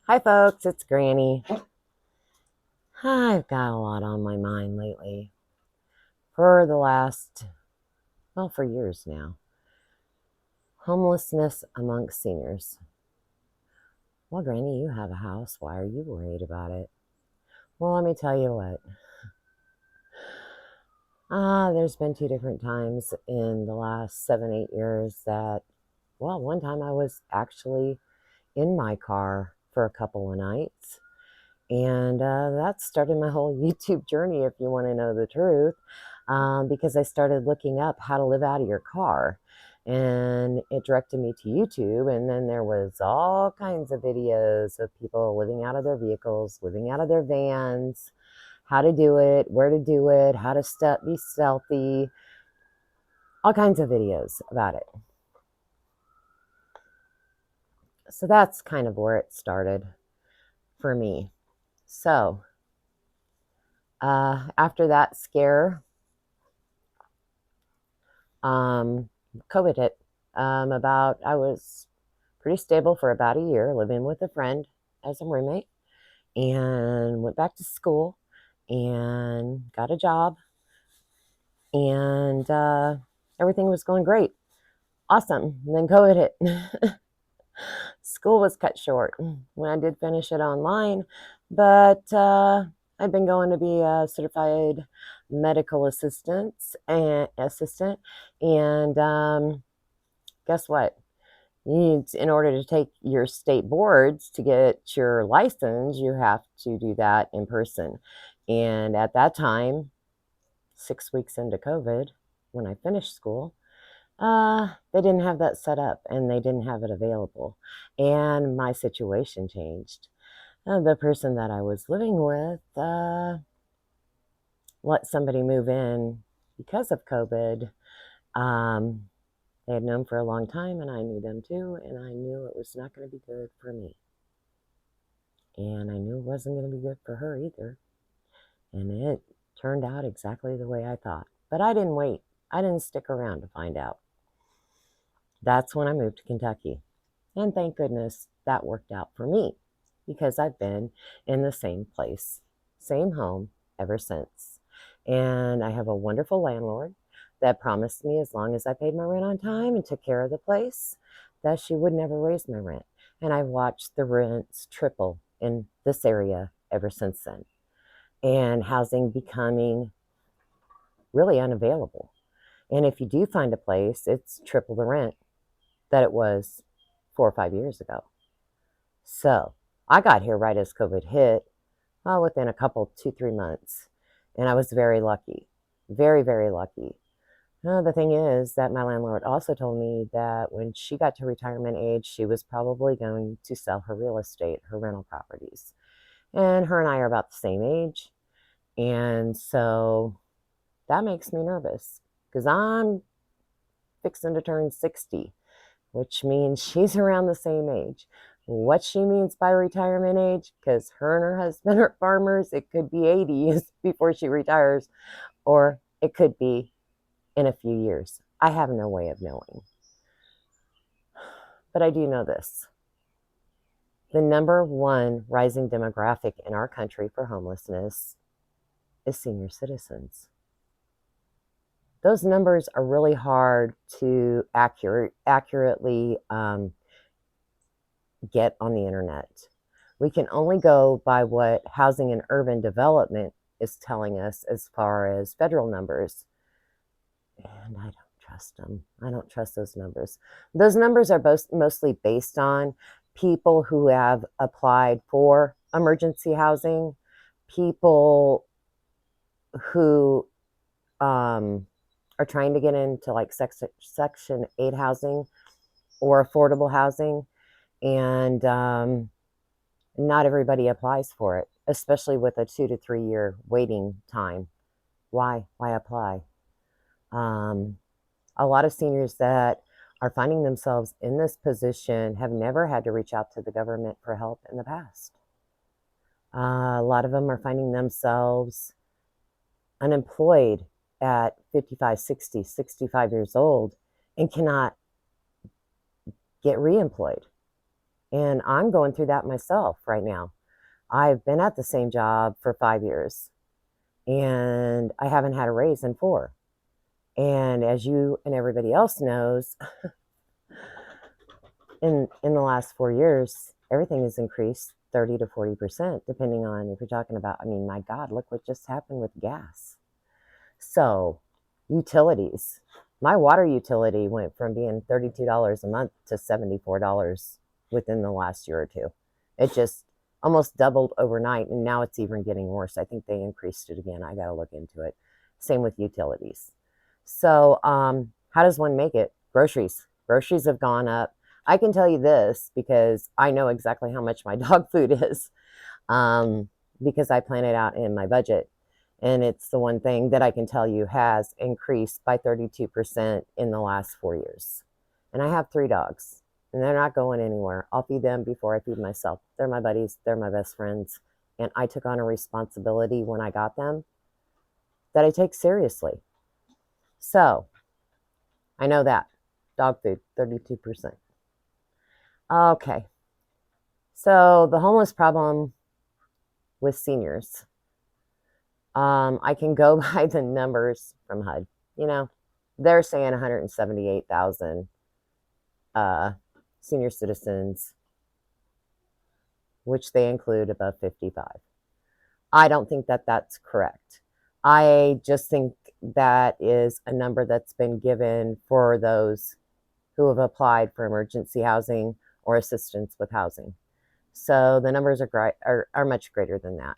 Hi, folks, it's Granny. I've got a lot on my mind lately for the last, for years now. Homelessness amongst seniors. Well, Granny, you have a house. Why are you worried about it? Well, let me tell you what. There's been two different times in the last 7, 8 years that, one time I was actually in my car for a couple of nights. And that started my whole YouTube journey, if you want to know the truth, because I started looking up how to live out of your car. And it directed me to YouTube. And then there was all kinds of videos of people living out of their vehicles, living out of their vans, how to do it, where to do it, how to be stealthy, all kinds of videos about it. So that's kind of where it started for me. So after that scare, COVID hit. I was pretty stable for about a year, living with a friend as a roommate, and went back to school and got a job, and everything was going great. Awesome. And then COVID hit. School was cut short when I did finish it online, but I've been going to be a certified medical assistant, and guess what? In order to take your state boards to get your license, you have to do that in person. And at that time, 6 weeks into COVID, when I finished school, they didn't have that set up and they didn't have it available. And my situation changed. The person that I was living with let somebody move in because of COVID. They had known for a long time, and I knew them too, and I knew it was not going to be good for me. And I knew it wasn't going to be good for her either. And it turned out exactly the way I thought. But I didn't wait. I didn't stick around to find out. That's when I moved to Kentucky. And thank goodness that worked out for me, because I've been in the same place, same home ever since. And I have a wonderful landlord that promised me, as long as I paid my rent on time and took care of the place, that she would never raise my rent. And I've watched the rents triple in this area ever since then, and housing becoming really unavailable. And if you do find a place, it's triple the rent that it was 4 or 5 years ago. So I got here right as COVID hit, within a couple, 2, 3 months. And I was very lucky, very, very lucky. The thing is that my landlord also told me that when she got to retirement age, she was probably going to sell her real estate, her rental properties. And her and I are about the same age. And so that makes me nervous, because I'm fixing to turn 60, which means she's around the same age. What she means by retirement age, because her and her husband are farmers, it could be 80 before she retires, or it could be in a few years. I have no way of knowing. But I do know this. The number one rising demographic in our country for homelessness is senior citizens. Those numbers are really hard to accurately get on the internet. We can only go by what Housing and Urban Development is telling us as far as federal numbers. And I don't trust them. I don't trust those numbers. Those numbers are mostly based on people who have applied for emergency housing, people who are trying to get into like Section 8 housing or affordable housing. And not everybody applies for it, especially with a 2 to 3 year waiting time. Why apply? A lot of seniors that are finding themselves in this position have never had to reach out to the government for help in the past. A lot of them are finding themselves unemployed at 55, 60, 65 years old and cannot get reemployed. And I'm going through that myself right now. I've been at the same job for 5 years and I haven't had a raise in 4. And as you and everybody else knows, in the last 4 years, everything has increased 30 to 40%, depending on if you're talking about, I mean, my God, look what just happened with gas. So, utilities. My water utility went from being $32 a month to $74 within the last year or two. It just almost doubled overnight, and now it's even getting worse. I think they increased it again. I got to look into it. Same with utilities. So, how does one make it? Groceries. Groceries have gone up. I can tell you this because I know exactly how much my dog food is, because I plan it out in my budget. And it's the one thing that I can tell you has increased by 32% in the last 4 years. And I have 3 dogs, and they're not going anywhere. I'll feed them before I feed myself. They're my buddies, they're my best friends. And I took on a responsibility when I got them that I take seriously. So I know that. Dog food, 32%. Okay. So the homeless problem with seniors. I can go by the numbers from HUD. You know, they're saying 178,000 senior citizens, which they include above 55. I don't think that that's correct. I just think that is a number that's been given for those who have applied for emergency housing or assistance with housing. So the numbers are much greater than that.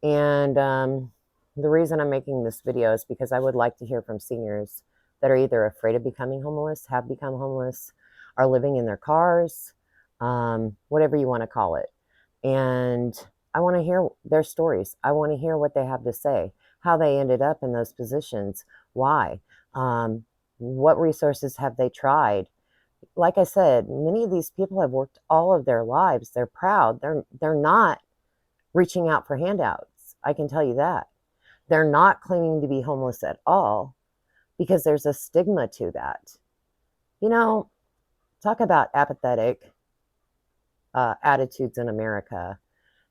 And the reason I'm making this video is because I would like to hear from seniors that are either afraid of becoming homeless, have become homeless, are living in their cars, whatever you want to call it. And I want to hear their stories. I want to hear what they have to say, how they ended up in those positions, why, what resources have they tried. Like I said, many of these people have worked all of their lives. They're proud. They're not reaching out for handouts. I can tell you that. They're not claiming to be homeless at all because there's a stigma to that. You know, talk about apathetic attitudes in America.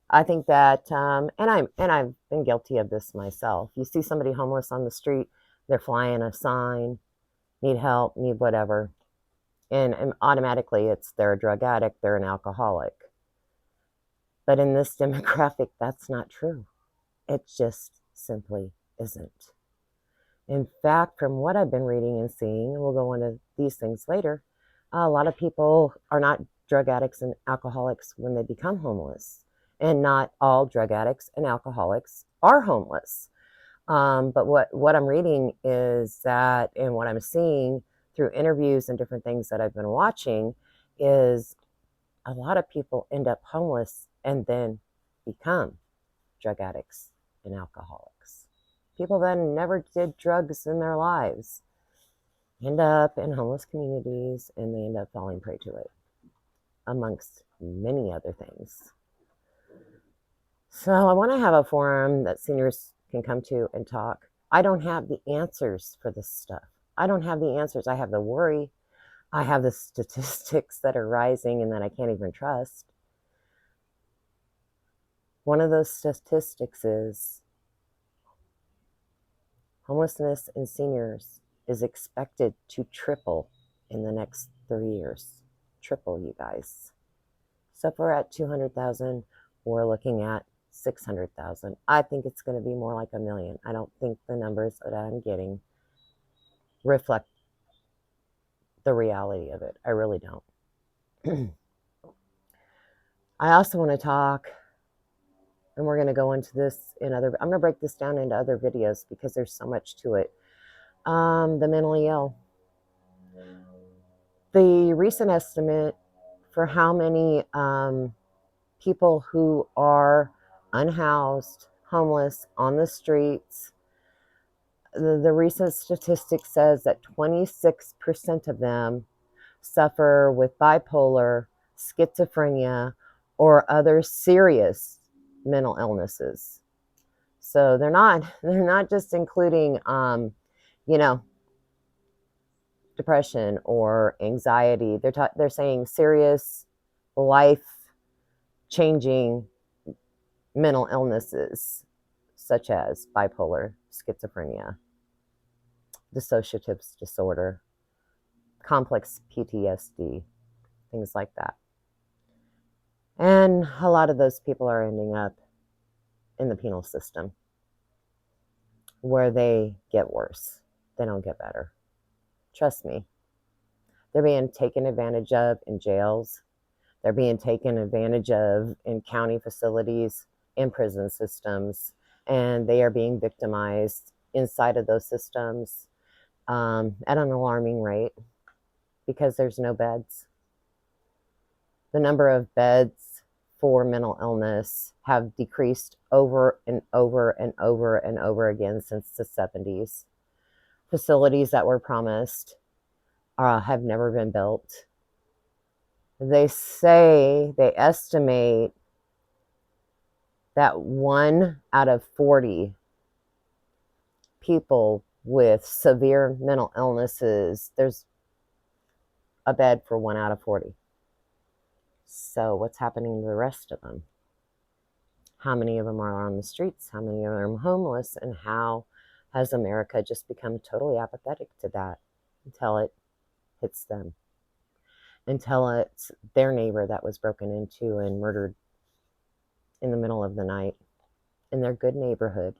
I think that, and I've been guilty of this myself. You see somebody homeless on the street, they're flying a sign, need help, need whatever, and automatically it's they're a drug addict, they're an alcoholic. But in this demographic, that's not true. It just simply isn't. In fact, from what I've been reading and seeing, and we'll go into these things later, a lot of people are not drug addicts and alcoholics when they become homeless. And not all drug addicts and alcoholics are homeless. But what I'm reading is that, and what I'm seeing through interviews and different things that I've been watching, is a lot of people end up homeless and then become drug addicts and alcoholics. People that never did drugs in their lives end up in homeless communities and they end up falling prey to it, amongst many other things. So I want to have a forum that seniors can come to and talk. I don't have the answers for this stuff. I don't have the answers. I have the worry. I have the statistics that are rising and that I can't even trust. One of those statistics is homelessness in seniors is expected to triple in the next 3 years. Triple, you guys. So if we're at 200,000, we're looking at 600,000. I think it's going to be more like 1 million. I don't think the numbers that I'm getting reflect the reality of it. I really don't. I also want to talk, and we're going to go into this in other, I'm going to break this down into other videos because there's so much to it. The mentally ill. The recent estimate for how many people who are unhoused, homeless, on the streets, the recent statistic says that 26% of them suffer with bipolar, schizophrenia, or other serious mental illnesses. So they're not just including you know, depression or anxiety. They're saying serious life-changing mental illnesses such as bipolar, schizophrenia, dissociative disorder, complex PTSD, things like that. And a lot of those people are ending up in the penal system where they get worse. They don't get better. Trust me. They're being taken advantage of in jails. They're being taken advantage of in county facilities, in prison systems, and they are being victimized inside of those systems at an alarming rate because there's no beds. The number of beds for mental illness have decreased over and over and over and over again since the 70s. Facilities that were promised have never been built. They estimate that 1 out of 40 people with severe mental illnesses, there's a bed for 1 out of 40. So what's happening to the rest of them? How many of them are on the streets? How many of them are homeless? And how has America just become totally apathetic to that until it hits them? Until it's their neighbor that was broken into and murdered in the middle of the night in their good neighborhood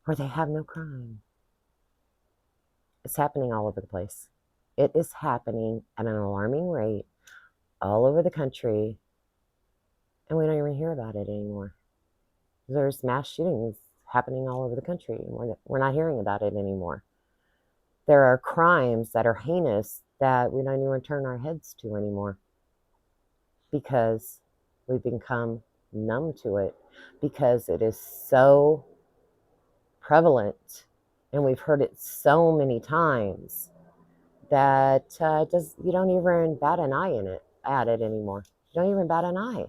where they have no crime. It's happening all over the place. It is happening at an alarming rate all over the country, and we don't even hear about it anymore. There's mass shootings happening all over the country, and we're not hearing about it anymore. There are crimes that are heinous that we don't even turn our heads to anymore because we've become numb to it, because it is so prevalent and we've heard it so many times that you don't even bat an eye at it anymore. You don't even bat an eye.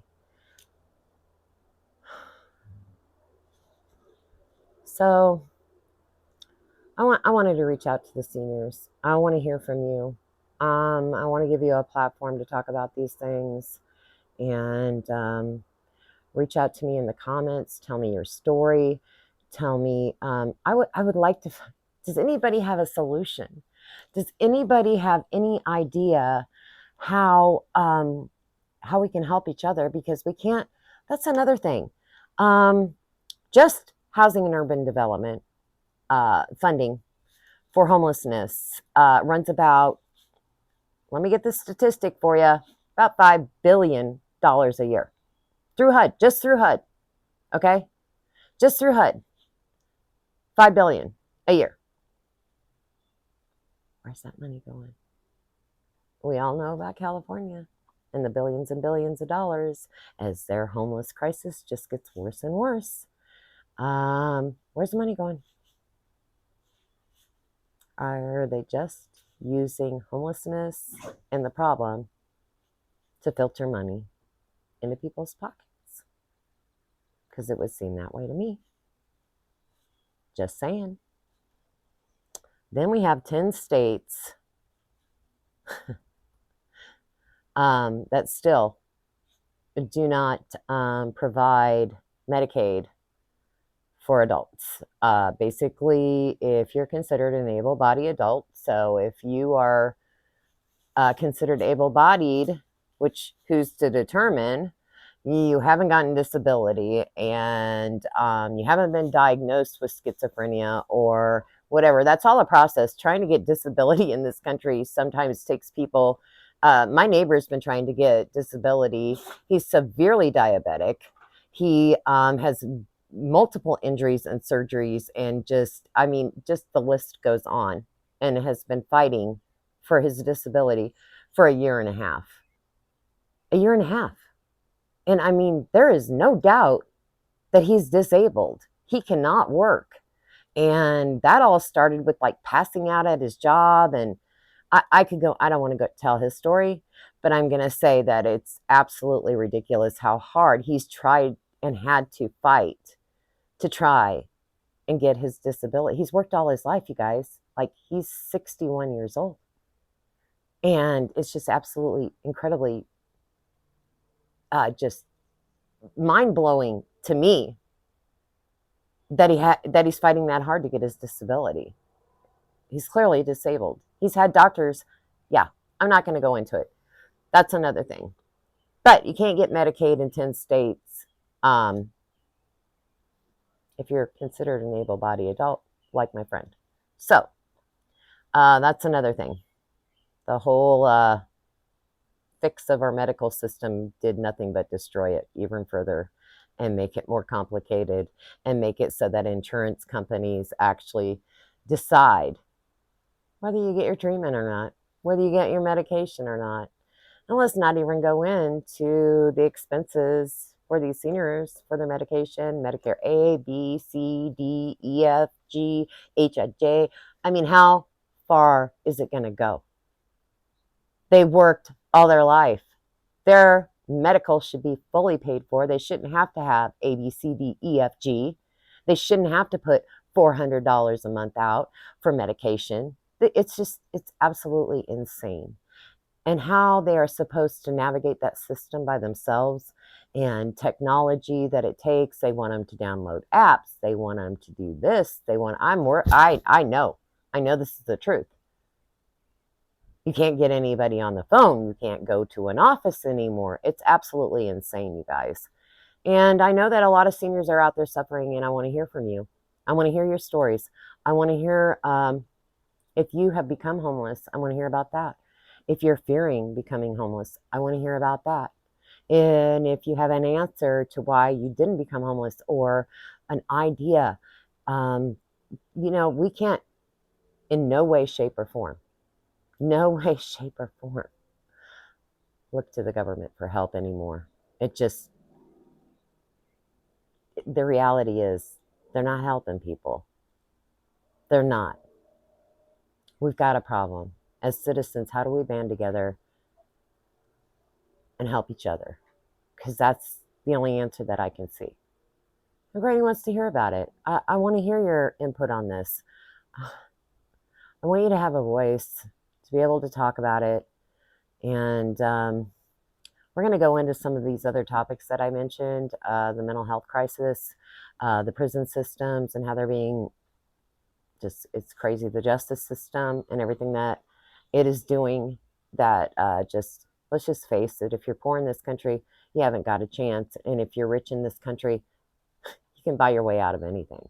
So I wanted to reach out to the seniors. I want to hear from you. I want to give you a platform to talk about these things, and reach out to me in the comments. Tell me your story. Tell me. I would like to. Does anybody have a solution? Does anybody have any idea how we can help each other? Because we can't. That's another thing. Just housing and urban development funding for homelessness runs about, let me get this statistic for you, about $5 billion a year through HUD, just through HUD. Okay? Just through HUD. $5 billion a year. Where's that money going? We all know about California and the billions and billions of dollars as their homeless crisis just gets worse and worse. Where's the money going? Are they just using homelessness and the problem to filter money into people's pockets? Because it would seem that way to me. Just saying. Then we have 10 states that still do not provide Medicaid for adults. Basically, if you're considered an able-bodied adult, so if you are considered able-bodied, who's to determine, you haven't gotten disability and you haven't been diagnosed with schizophrenia or whatever. That's all a process. Trying to get disability in this country sometimes takes people. My neighbor's been trying to get disability. He's severely diabetic. He has multiple injuries and surgeries, and just the list goes on, and has been fighting for his disability for a year and a half. And there is no doubt that he's disabled. He cannot work. And that all started with passing out at his job. And I could go, I don't want to go tell his story, but I'm going to say that it's absolutely ridiculous how hard he's tried and had to fight to try and get his disability. He's worked all his life, you guys. He's 61 years old. And it's just absolutely incredibly just mind-blowing to me that he's fighting that hard to get his disability. He's clearly disabled. He's had doctors. Yeah, I'm not going to go into it. That's another thing. But you can't get Medicaid in 10 states if you're considered an able-bodied adult, like my friend. So that's another thing. The whole fix of our medical system did nothing but destroy it even further and make it more complicated and make it so that insurance companies actually decide whether you get your treatment or not, whether you get your medication or not. And let's not even go into the expenses for these seniors for their medication, Medicare A, B, C, D, E, F, G, H, J. I mean, how far is it going to go? They worked all their life. Their medical should be fully paid for. They shouldn't have to have A, B, C, D, E, F, G. They shouldn't have to put $400 a month out for medication. It's absolutely insane. And how they are supposed to navigate that system by themselves and technology that it takes. They want them to download apps. They want them to do this. I know this is the truth. You can't get anybody on the phone. You can't go to an office anymore. It's absolutely insane, you guys. And I know that a lot of seniors are out there suffering, and I want to hear from you. I want to hear your stories. I want to hear if you have become homeless. I want to hear about that. If you're fearing becoming homeless, I want to hear about that. And if you have an answer to why you didn't become homeless or an idea, we can't in no way, shape, or form look to the government for help anymore. The reality is they're not helping people. They're not. We've got a problem. As citizens, how do we band together and help each other? Because that's the only answer that I can see. And Granny wants to hear about it. I want to hear your input on this. I want you to have a voice, to be able to talk about it. And we're going to go into some of these other topics that I mentioned, the mental health crisis, the prison systems, and how they're being it's crazy, the justice system and everything that it is doing that let's just face it. If you're poor in this country, you haven't got a chance. And if you're rich in this country, you can buy your way out of anything.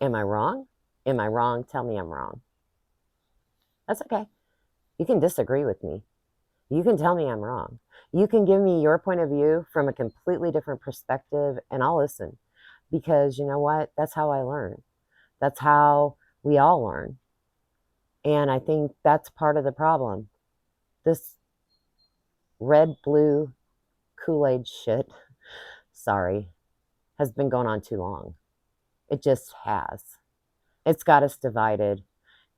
Am I wrong? Am I wrong? Tell me I'm wrong. That's okay. You can disagree with me. You can tell me I'm wrong. You can give me your point of view from a completely different perspective, and I'll listen. Because you know what? That's how I learn. That's how we all learn. And I think that's part of the problem. This red, blue Kool-Aid shit, sorry, has been going on too long. It just has. It's got us divided.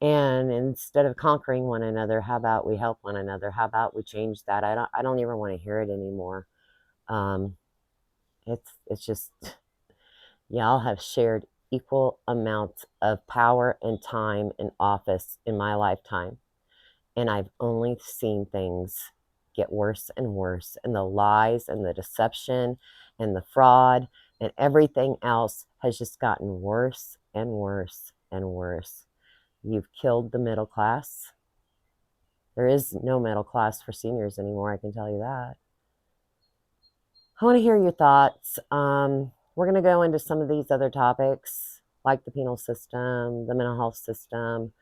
And instead of conquering one another, how about we help one another? How about we change that? I don't even want to hear it anymore. It's just, y'all have shared equal amounts of power and time in office in my lifetime. And I've only seen things get worse and worse. And the lies and the deception and the fraud and everything else has just gotten worse and worse and worse. You've killed the middle class. There is no middle class for seniors anymore, I can tell you that. I want to hear your thoughts. We're going to go into some of these other topics, like the penal system, the mental health system,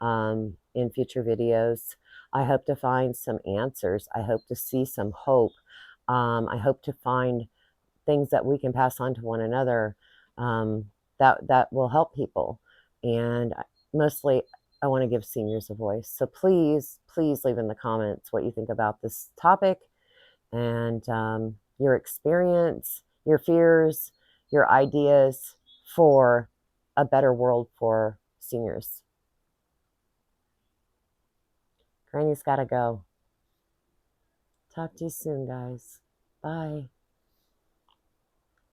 in future videos. I hope to find some answers. I hope to see some hope. I hope to find things that we can pass on to one another that will help people. And mostly, I want to give seniors a voice. So please, please leave in the comments what you think about this topic and your experience, your fears, your ideas for a better world for seniors. Granny's got to go. Talk to you soon, guys. Bye.